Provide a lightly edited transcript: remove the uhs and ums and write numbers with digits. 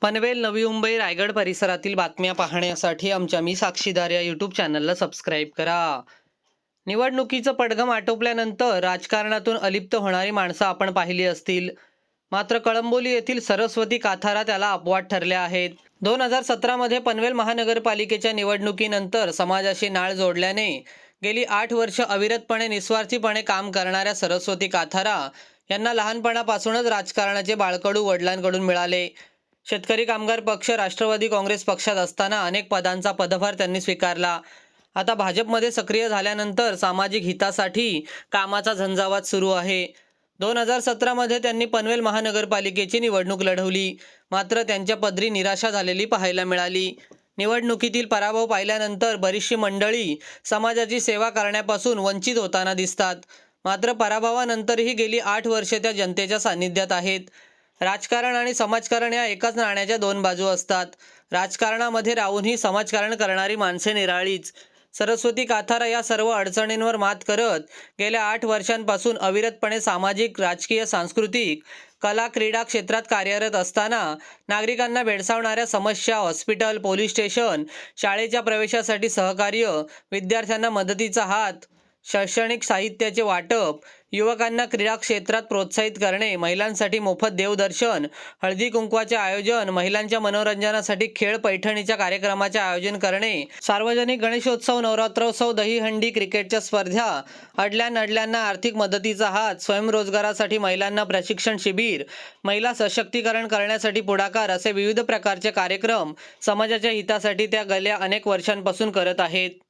पनवेल, नवी मुंबई, रायगड परिसरातील बातम्या पाहण्यासाठी आमच्या मी साक्षीदार या यूट्यूब चॅनलला सबस्क्राईब करा. निवडणुकीचं पडघम आटोपल्यानंतर राजकारणातून अलिप्त होणारी माणसं आपण पाहिली असतील. मात्र कळंबोली येथील सरस्वती काथारा त्याला अपवाद ठरल्या आहेत. 2017 मध्ये पनवेल महानगरपालिकेच्या निवडणुकीनंतर समाजाशी नाळ जोडल्याने गेली 8 वर्ष अविरतपणे निस्वार्थीपणे काम करणाऱ्या सरस्वती काथारा यांना लहानपणापासूनच राजकारणाचे बाळकडू वडिलांकडून मिळाले. शेतकरी कामगार पक्ष, राष्ट्रवादी काँग्रेस पक्षात असताना अनेक पदांचा पदभार त्यांनी स्वीकारला. आता भाजपमध्ये सक्रिय झाल्यानंतर सामाजिक हितासाठी कामाचा झंझावात सुरू आहे. 2017 मध्ये त्यांनी पनवेल महानगरपालिकेची निवडणूक लढवली. मात्र त्यांच्या पदरी निराशा झालेली पाहायला मिळाली. निवडणुकीतील पराभव पाहिल्यानंतर बरीचशी मंडळी समाजाची सेवा करण्यापासून वंचित होताना दिसतात. मात्र पराभवानंतरही गेली 8 वर्षे त्या जनतेच्या सान्निध्यात आहेत. राजकारण आणि समाजकारण या एकाच नाण्याच्या दोन बाजू असतात. राजकारणामध्ये राहूनही समाजकारण करणारी माणसे निराळीच. सरस्वती काथारा या सर्व अडचणींवर मात करत गेल्या 8 वर्षांपासून अविरतपणे सामाजिक, राजकीय, सांस्कृतिक, कला, क्रीडा क्षेत्रात कार्यरत असताना नागरिकांना भेडसावणाऱ्या समस्या, हॉस्पिटल, पोलीस स्टेशन, शाळेच्या प्रवेशासाठी सहकार्य, विद्यार्थ्यांना मदतीचा हात, शैक्षणिक साहित्याचे वाटप, युवकांना क्रीडा क्षेत्रात प्रोत्साहित करणे, महिलांसाठी मोफत देवदर्शन, हळदी कुंकवाचे आयोजन, महिलांच्या मनोरंजनासाठी खेळ पैठणीच्या कार्यक्रमाचे आयोजन करणे, सार्वजनिक गणेशोत्सव, नवरात्रोत्सव, दहीहंडी, क्रिकेटच्या स्पर्धा, अडल्या-नडल्यांना आर्थिक मदतीचा हात, स्वयंरोजगारासाठी महिलांना प्रशिक्षण शिबिर, महिला सशक्तीकरण करण्यासाठी पुढाकार असे विविध प्रकारचे कार्यक्रम समाजाच्या हितासाठी त्या गेल्या अनेक वर्षांपासून करत आहेत.